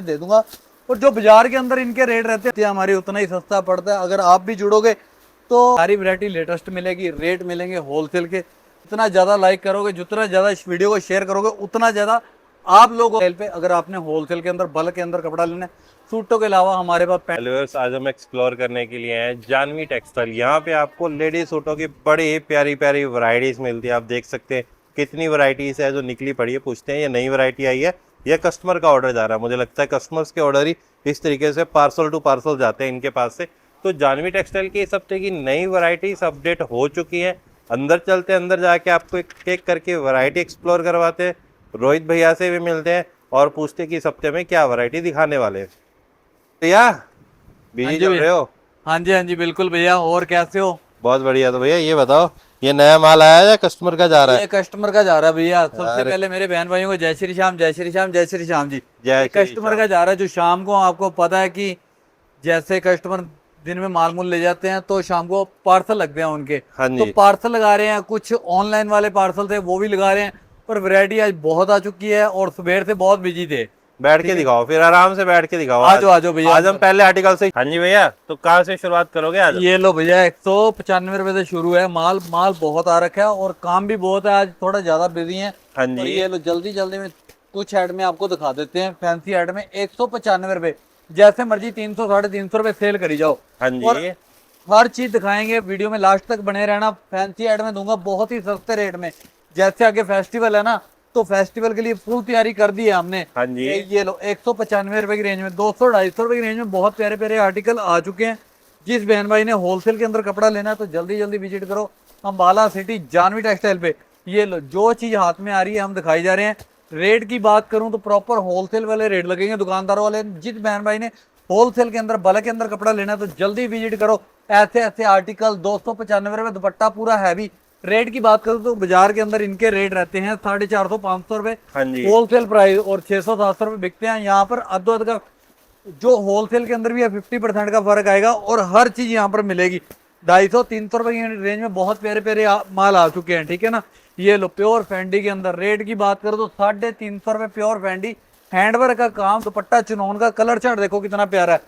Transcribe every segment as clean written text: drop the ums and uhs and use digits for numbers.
दे दूंगा। और जो बाजार के अंदर इनके रेट रहते हैं हमारे उतना ही सस्ता पड़ता है। अगर आप भी जुड़ोगे तो सारी वैरायटी लेटेस्ट मिलेगी, रेट मिलेंगे होलसेल के। जितना ज़्यादा लाइक करोगे, जितना ज़्यादा इस वीडियो को शेयर करोगे, उतना ज़्यादा आप लोग पे अगर आपने होलसेल के अंदर बल्क के अंदर कपड़ा लेना है, सूटों के अलावा हमारे पास व्यूअर्स, आज हम एक्सप्लोर करने के लिए हैं जानवी टेक्सटाइल। यहाँ पे आपको लेडीज सूटों की बड़ी ही प्यारी प्यारी वैरायटीज मिलती है। आप देख सकते हैं कितनी वैरायटीज है जो निकली पड़ी है। पूछते हैं ये नई वैरायटी आई है, ये कस्टमर का ऑर्डर जा रहा है। मुझे लगता है कस्टमर्स के ऑर्डर ही इस तरीके से पार्सल टू पार्सल जाते हैं इनके पास से। तो जानवी टेक्सटाइल की इस हफ्ते की नई वैरायटीज अपडेट हो चुकी है। अंदर चलते हैं, अंदर जाके आपको एक एक करके वैरायटी एक्सप्लोर करवाते हैं। रोहित भैया से भी मिलते हैं और पूछते हैं कि इस हफ्ते में क्या वैरायटी दिखाने वाले हैं। भैया बिजी चल रहे हो? हाँ जी बिल्कुल भैया। और कैसे हो? बहुत बढ़िया। तो भैया ये बताओ, ये नया माल आया है या कस्टमर का जा रहा है? ये कस्टमर का जा रहा है भैया। सबसे पहले मेरे बहन भाइयों को जय श्री श्याम, जय श्री श्याम, जय श्री श्याम जी। जय श्री कस्टमर का जा रहा है जो शाम को, आपको पता है कि जैसे कस्टमर दिन में माल मूल ले जाते हैं तो शाम को पार्सल लगते हैं उनके। हाँ तो जी। पार्सल लगा रहे हैं, कुछ ऑनलाइन वाले पार्सल थे वो भी लगा रहे हैं। पर वैरायटी आज बहुत आ चुकी है और सुबह से बहुत बिजी थे। बैठ के दिखाओ, फिर आराम से बैठ के दिखाओ। आ जाओ भैया। आज हम पहले आर्टिकल से। हाँ जी भैया, तो कहाँ से शुरुआत करोगे आज? ये लो भैया, 195 से शुरू है। माल बहुत आ रखा है और काम भी बहुत है, आज थोड़ा ज्यादा बिजी है। हाँ तो जी। ये लो जल्दी जल्दी में कुछ ऐड में आपको दिखा देते हैं। फैंसी ऐड में 195 रुपए, जैसे मर्जी 300 350 रुपए सेल करी जाओ। हाँ और जी। हर चीज दिखाएंगे, वीडियो में लास्ट तक बने रहना। फैंसी ऐड में दूंगा बहुत ही सस्ते रेट में। जैसे आगे फेस्टिवल है ना, तो फेस्टिवल के लिए फुल तैयारी कर दी है हमने। हाँ जी। ये लो 195 रुपए की रेंज में, 200 250 रुपए की रेंज में बहुत प्यारे प्यारे आर्टिकल आ चुके हैं। जिस बहन भाई ने होलसेल के अंदर कपड़ा लेना है तो जल्दी जल्दी विजिट करो अंबाला सिटी जानवी टेक्सटाइल पे। ये लो जो चीज हाथ में आ रही है हम दिखाई जा रहे हैं। रेट की बात करूं तो प्रॉपर होलसेल वाले रेट लगेंगे दुकानदारों वाले। जिस बहन भाई ने होलसेल के अंदर बल्क के अंदर कपड़ा लेना है तो जल्दी विजिट करो। ऐसे ऐसे आर्टिकल 295 रुपए, दुपट्टा पूरा हैवी। रेट की बात करूं तो बाजार के अंदर इनके रेट रहते हैं 450 500 रुपए हाँ जी। होलसेल प्राइस, और 600 700 रुपए बिकते हैं। यहाँ पर अदो अद का जो होलसेल के अंदर भी है 50% का फर्क आएगा और हर चीज यहाँ पर मिलेगी। 250 300 रुपए की रेंज में बहुत प्यारे प्यारे माल आ चुके हैं, ठीक है ना। ये लो प्योर फैंडी के अंदर रेट की बात करो तो 350 रुपए प्योर फैंडी, हैंडवर्क का काम, दुपट्टा चुनौन का, कलर चार्ट देखो कितना प्यारा है।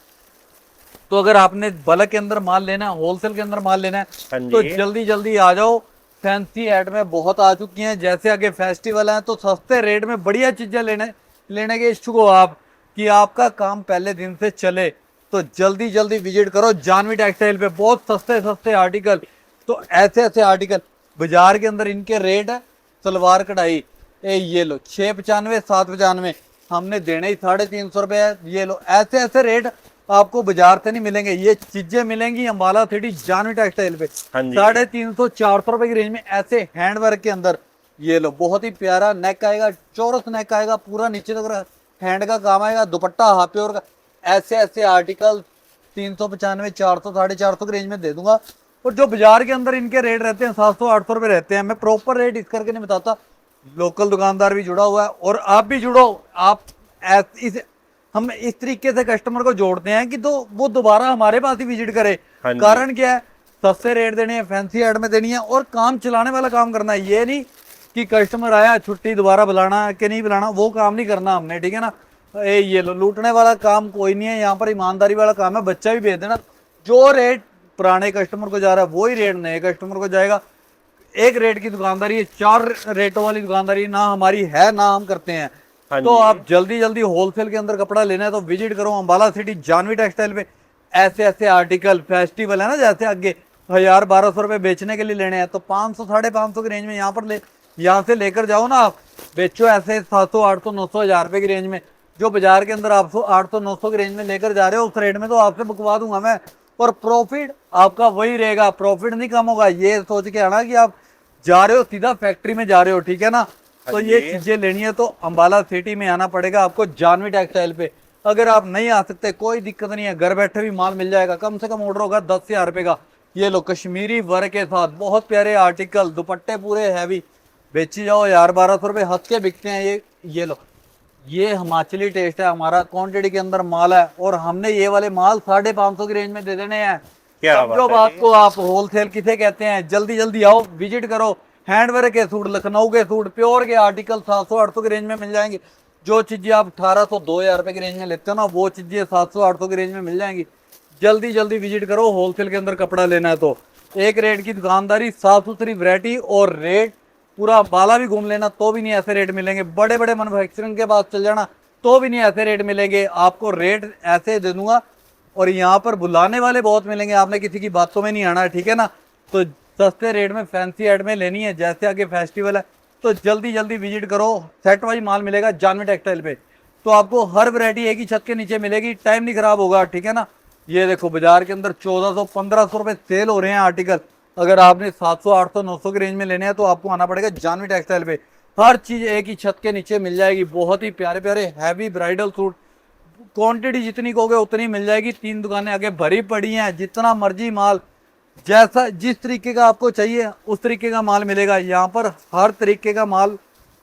तो अगर आपने बल्क के अंदर माल लेना है, होलसेल के अंदर माल लेना हाँ है जी। तो जल्दी जल्दी आ जाओ। फैंसी ऐड में बहुत आ चुकी हैं। जैसे आगे फेस्टिवल है तो सस्ते रेट में बढ़िया चीजें लेने के इच्छुक हो आप, कि आपका काम पहले दिन से चले, तो जल्दी जल्दी विजिट करो जानवी टेक्सटाइल पे। बहुत सस्ते सस्ते आर्टिकल, तो ऐसे ऐसे आर्टिकल बाजार के अंदर इनके रेट है। सलवार कढ़ाई ये लो 695 795, हमने देने ही 350 रुपए है। ये लो ऐसे ऐसे रेट आपको बाजार से नहीं मिलेंगे, ये चीजें मिलेंगी अंबाला सिटी जानवी टेक्सटाइल पे। हाँ जी। 350 400 रुपए की रेंज में ऐसे हैंडवर्क के अंदर। ये लो बहुत ही प्यारा नेक आएगा, चौरस नेक आएगा, पूरा नीचे तक हैंड का काम आएगा, दुपट्टा हाफ प्योर का। ऐसे ऐसे आर्टिकल 395 400 450 की रेंज में दे दूंगा। और जो बाजार के अंदर इनके रेट रहते हैं 700 800 रुपए रहते हैं। मैं प्रॉपर रेट इस करके नहीं बताता, लोकल दुकानदार भी जुड़ा हुआ है और आप भी जुड़ो। आप हम इस तरीके से कस्टमर को जोड़ते हैं कि तो वो दोबारा हमारे पास ही विजिट करे। हाँ जी। कारण क्या है, सस्ते रेट देने हैं, फैंसी ऐड में देनी है और काम चलाने वाला काम करना है। ये नहीं कि कस्टमर आया छुट्टी दोबारा बुलाना कि नहीं बुलाना, वो काम नहीं करना हमने, ठीक है ना। ये लो लूटने वाला काम कोई नहीं है यहाँ पर, ईमानदारी वाला काम है। बच्चा भी भेज देना, जो रेट पुराने कस्टमर को जा रहा है वही रेट नए कस्टमर को जाएगा। एक रेट की दुकानदारी है, 4 रेटों वाली दुकानदारी ना हमारी है, ना हम करते हैं। हाँ तो जी। आप जल्दी जल्दी होलसेल के अंदर कपड़ा लेना है तो विजिट करो अंबाला सिटी जानवी टेक्सटाइल पे। ऐसे ऐसे आर्टिकल फेस्टिवल है ना, जैसे आगे 1000 1200 रुपए बेचने के लिए लेने हैं तो 500 550 की रेंज में यहाँ से लेकर जाओ ना आप, बेचो ऐसे 700 800 900 1000 रुपए की रेंज में। जो बाजार के अंदर आप 800 900 की रेंज में लेकर जा रहे हो उस रेट में तो आपसे बकवा दूंगा मैं, और प्रॉफिट आपका वही रहेगा, प्रॉफिट नहीं कम होगा। ये सोच के आना कि आप जा रहे हो सीधा फैक्ट्री में जा रहे हो, ठीक है ना। तो ये चीजें लेनी है तो अंबाला सिटी में आना पड़ेगा आपको जानवी टेक्सटाइल पे। अगर आप नहीं आ सकते कोई दिक्कत नहीं है, घर बैठे भी माल मिल जाएगा। कम से कम ऑर्डर होगा 10 से 1000 रुपए का। ये लो कश्मीरी वर्क के साथ बहुत प्यारे आर्टिकल, दुपट्टे पूरे हैवी, बेची जाओ 1000 1200 रुपए हंस के बिकते हैं। ये लो, ये हिमाचली टेस्ट है हमारा, क्वांटिटी के अंदर माल है और हमने ये वाले माल 550 की रेंज में दे देने हैं। क्या समझो बात को, आप होलसेल किसे कहते हैं। जल्दी जल्दी आओ, विजिट करो। हैंडवर्क के सूट, लखनऊ के सूट, प्योर के आर्टिकल 700 800 की रेंज में मिल जाएंगे। जो चीज़ें आप 1800 2000 रुपये की रेंज में लेते हो ना, वो चीज़ें 700 800 की रेंज में मिल जाएंगी। जल्दी जल्दी विजिट करो, होलसेल के अंदर कपड़ा लेना है तो। एक रेट की दुकानदारी, साफ सुथरी वैरायटी और रेट पूरा बाला भी घूम लेना तो भी नहीं ऐसे रेट मिलेंगे। बड़े बड़े मैन्युफैक्चरिंग के पास चल जाना तो भी नहीं ऐसे रेट मिलेंगे। आपको रेट ऐसे दे दूंगा, और यहाँ पर बुलाने वाले बहुत मिलेंगे, आपने किसी की बातों में नहीं आना है, ठीक है ना। तो सस्ते रेट में फैंसी एड में लेनी है, जैसे आगे फेस्टिवल है तो जल्दी जल्दी विजिट करो। सेट वाइज माल मिलेगा जानवी टेक्सटाइल पे, तो आपको हर वैरायटी एक ही छत के नीचे मिलेगी, टाइम नहीं खराब होगा, ठीक है ना। ये देखो बाजार के अंदर 1400 1500 रुपए सेल हो रहे हैं आर्टिकल। अगर आपने 700 800 900 की रेंज में लेने हैं तो आपको आना पड़ेगा जानवी टेक्सटाइल पे। हर चीज एक ही छत के नीचे मिल जाएगी। बहुत ही प्यारे प्यारे हैवी ब्राइडल सूट, क्वांटिटी जितनी कहोगे उतनी मिल जाएगी। 3 दुकानें आगे भरी पड़ी हैं, जितना मर्जी माल, जैसा जिस तरीके का आपको चाहिए उस तरीके का माल मिलेगा। यहाँ पर हर तरीके का माल,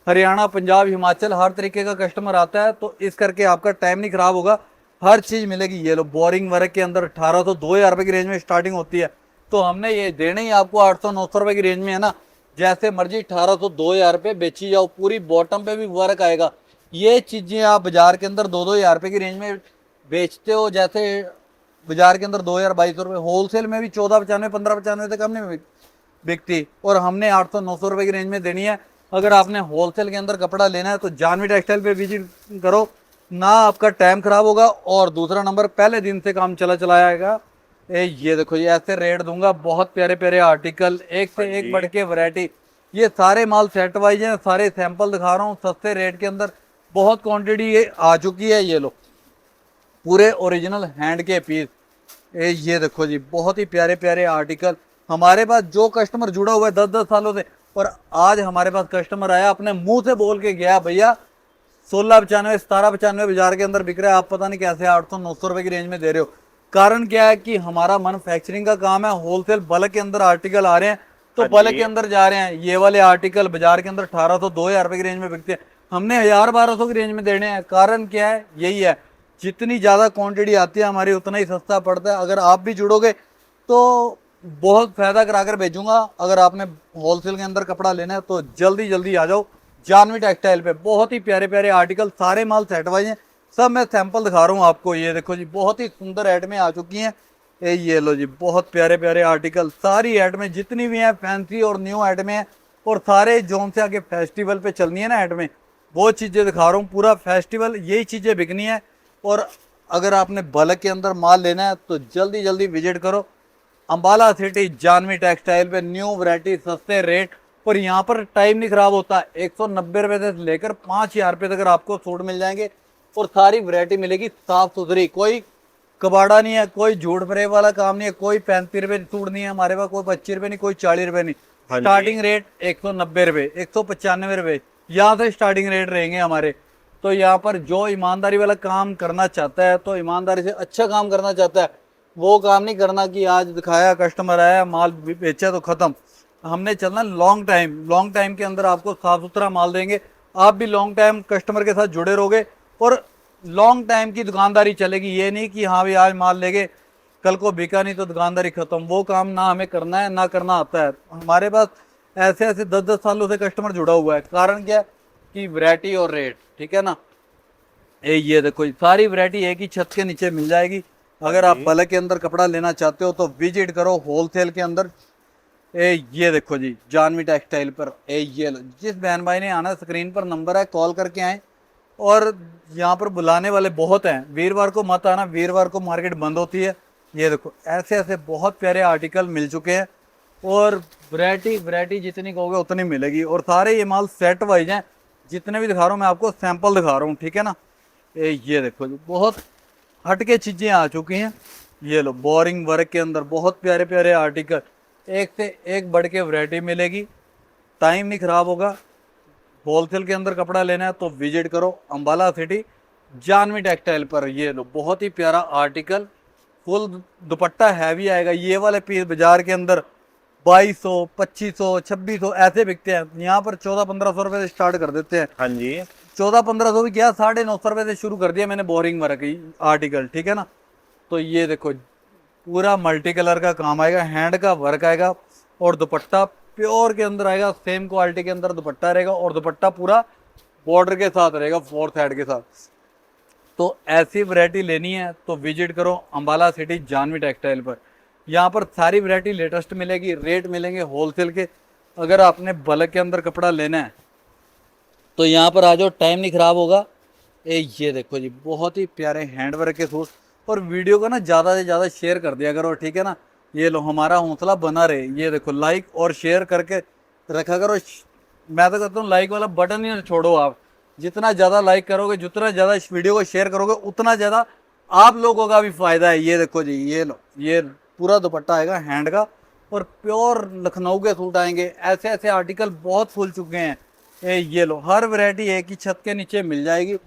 हरियाणा पंजाब हिमाचल हर तरीके का कस्टमर आता है, तो इस करके आपका टाइम नहीं खराब होगा, हर चीज़ मिलेगी। ये लो बोरिंग वर्क के अंदर 1800 2000 रुपये की रेंज में स्टार्टिंग होती है, तो हमने ये देने ही आपको 800 900 रुपये की रेंज में है ना। जैसे मर्जी 1800 2000 रुपये बेची जाओ, पूरी बॉटम पे भी वर्क आएगा। ये चीज़ें आप बाजार के अंदर 2-2 हज़ार रुपये की रेंज में बेचते हो, जैसे बाजार के अंदर 2000 2200 रुपये, होलसेल में भी 1495 1595 से कम नहीं बिकती, और हमने 800 900 रुपये की रेंज में देनी है। अगर आपने होलसेल के अंदर कपड़ा लेना है तो जानवी टेक्सटाइल पे विजिट करो, ना आपका टाइम खराब होगा, और दूसरा नंबर पहले दिन से काम चला चला आएगा। ये देखो, ये ऐसे रेट दूंगा, बहुत प्यारे प्यारे आर्टिकल, एक से एक बढ़ के वैरायटी। ये सारे माल सेट वाइज हैं, सारे सैंपल दिखा रहा हूँ सस्ते रेट के अंदर, बहुत क्वांटिटी ये आ चुकी है। ये लो पूरे ओरिजिनल हैंड के पीस, ये देखो जी, बहुत ही प्यारे प्यारे आर्टिकल। हमारे पास जो कस्टमर जुड़ा हुआ है 10-10 सालों से, और आज हमारे पास कस्टमर आया अपने मुंह से बोल के गया, भैया 1695 1795 बाजार के अंदर बिक रहा है, आप पता नहीं कैसे 800 900 रुपए की रेंज में दे रहे हो। कारण क्या है कि हमारा मैन्युफैक्चरिंग का काम है, होलसेल बल्क के अंदर आर्टिकल आ रहे हैं तो बल्क के अंदर जा रहे हैं। ये वाले आर्टिकल बाजार के अंदर 1800 2000 रुपए की रेंज में बिकते हैं, हमने 1000 1200 की रेंज में देने हैं। कारण क्या है, यही है, जितनी ज़्यादा क्वांटिटी आती है हमारी उतना ही सस्ता पड़ता है। अगर आप भी जुड़ोगे तो बहुत फायदा कराकर भेजूंगा। अगर आपने होलसेल के अंदर कपड़ा लेना है तो जल्दी जल्दी आ जाओ जानवी टेक्सटाइल पे। बहुत ही प्यारे प्यारे आर्टिकल, सारे माल सेट वाइज हैं, सब मैं सैंपल दिखा रहा हूँ आपको। ये देखो जी, बहुत ही सुंदर ऐड में आ चुकी हैं। ये लो जी, बहुत प्यारे प्यारे आर्टिकल, सारी ऐड में जितनी भी हैं फैंसी और न्यू ऐड में है, और सारे जोन से आगे फेस्टिवल पे चलनी है ना ऐड में, वो चीज़ें दिखा रहा हूँ। पूरा फेस्टिवल यही चीज़ें बिकनी है। और अगर आपने बल्क के अंदर माल लेना है तो जल्दी जल्दी विजिट करो अंबाला सिटी जानवी टेक्सटाइल पे। न्यू वैरायटी, सस्ते रेट, और यहाँ पर टाइम नहीं खराब होता। 190 रुपये से लेकर 5000 रुपये तक आपको सूट मिल जाएंगे, और सारी वैरायटी मिलेगी साफ सुथरी। कोई कबाड़ा नहीं है, कोई झूठ फरेब वाला काम नहीं है, कोई 35 रुपये सूट नहीं है हमारे पास, कोई 25 रुपये नहीं, कोई 40 रुपये नहीं। स्टार्टिंग रेट 190 रुपये 195 रुपये यहाँ से स्टार्टिंग रेट रहेंगे हमारे। तो यहाँ पर जो ईमानदारी वाला काम करना चाहता है, तो ईमानदारी से अच्छा काम करना चाहता है, वो काम नहीं करना कि आज दिखाया कस्टमर आया माल बेचा तो ख़त्म। हमने चलना लॉन्ग टाइम, लॉन्ग टाइम के अंदर आपको साफ सुथरा माल देंगे। आप भी लॉन्ग टाइम कस्टमर के साथ जुड़े रहोगे, और लॉन्ग टाइम की दुकानदारी चलेगी। ये नहीं कि हाँ भाई आज माल लेंगे कल को बिका नहीं तो दुकानदारी खत्म, वो काम ना हमें करना है ना करना आता है। हमारे पास ऐसे ऐसे 10-10 सालों से कस्टमर जुड़ा हुआ है। कारण क्या है कि वैरायटी और रेट, ठीक है ना। ये देखो, सारी वैरायटी एक ही छत के नीचे मिल जाएगी। अगर आप बल्क के अंदर कपड़ा लेना चाहते हो तो विजिट करो होलसेल के अंदर। ये देखो जी, जानवी टेक्सटाइल पर। ये लो, जिस बहन भाई ने आना, स्क्रीन पर नंबर है, कॉल करके आए। और यहाँ पर बुलाने वाले बहुत हैं, वीरवार को मत आना, वीरवार को मार्केट बंद होती है। ये देखो, ऐसे ऐसे बहुत प्यारे आर्टिकल मिल चुके हैं, और वैरायटी जितनी कहोगे उतनी मिलेगी। और सारे ये माल सेट वाइज हैं, जितने भी दिखा रहा हूँ मैं आपको सैंपल दिखा रहा हूँ, ठीक है ना। ये देखो जी, बहुत हटके चीज़ें आ चुकी हैं। ये लो, बोरिंग वर्क के अंदर बहुत प्यारे प्यारे आर्टिकल, एक से एक बढ़ के वैरायटी मिलेगी, टाइम नहीं खराब होगा। होलसेल के अंदर कपड़ा लेना है तो विजिट करो अंबाला सिटी जानवी टेक्सटाइल पर। ये लो, बहुत ही प्यारा आर्टिकल, फुल दुपट्टा हैवी आएगा। ये वाले पीस बाजार के अंदर 2200 2500 2600 ऐसे बिकते हैं, यहाँ पर 1400-1500 रुपये से स्टार्ट कर देते हैं। हाँ जी, 1400-1500 भी क्या, 950 रुपये से शुरू कर दिया मैंने बोरिंग वर्क आर्टिकल, ठीक है ना। तो ये देखो, पूरा मल्टी कलर का काम आएगा, हैंड का वर्क आएगा, और दुपट्टा प्योर के अंदर आएगा, सेम क्वालिटी के अंदर दुपट्टा रहेगा, और दुपट्टा पूरा बॉर्डर के साथ रहेगा, 4th हेड के साथ। तो ऐसी वैरायटी लेनी है तो विजिट करो अंबाला सिटी जानवी टेक्सटाइल पर। यहाँ पर सारी वैरायटी लेटेस्ट मिलेगी, रेट मिलेंगे होलसेल के। अगर आपने बल्क के अंदर कपड़ा लेना है तो यहाँ पर आ जाओ, टाइम नहीं खराब होगा। ये देखो जी, बहुत ही प्यारे हैंडवर्क के सूट। और वीडियो को ना ज़्यादा से ज़्यादा शेयर कर दिया करो, ठीक है ना। ये लो, हमारा हौसला बना रहे। ये देखो, लाइक और शेयर करके रखा करो। मैं तो कहता हूँ लाइक वाला बटन ही ना छोड़ो आप। जितना ज़्यादा लाइक करोगे, जितना ज़्यादा इस वीडियो को शेयर करोगे, उतना ज़्यादा आप लोगों का भी फायदा है। ये देखो जी, ये लो, ये पूरा दुपट्टा आएगा हैंड का और प्योर लखनऊ के सूट आएंगे। ऐसे ऐसे आर्टिकल बहुत खुल चुके हैं। ये लो, हर वैरायटी एक ही छत के नीचे मिल जाएगी।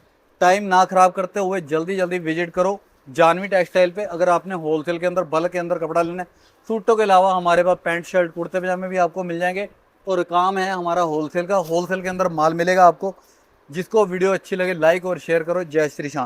टाइम ना खराब करते हुए जल्दी जल्दी विजिट करो जानवी टेक्सटाइल पे। अगर आपने होलसेल के अंदर, बल्क के अंदर कपड़ा लेना है, सूटों के अलावा हमारे पास पैंट शर्ट कुर्ते पजामे भी आपको मिल जाएंगे। और काम है हमारा होलसेल का, होलसेल के अंदर माल मिलेगा आपको। जिसको वीडियो अच्छी लगे लाइक और शेयर करो। जय श्री शाम।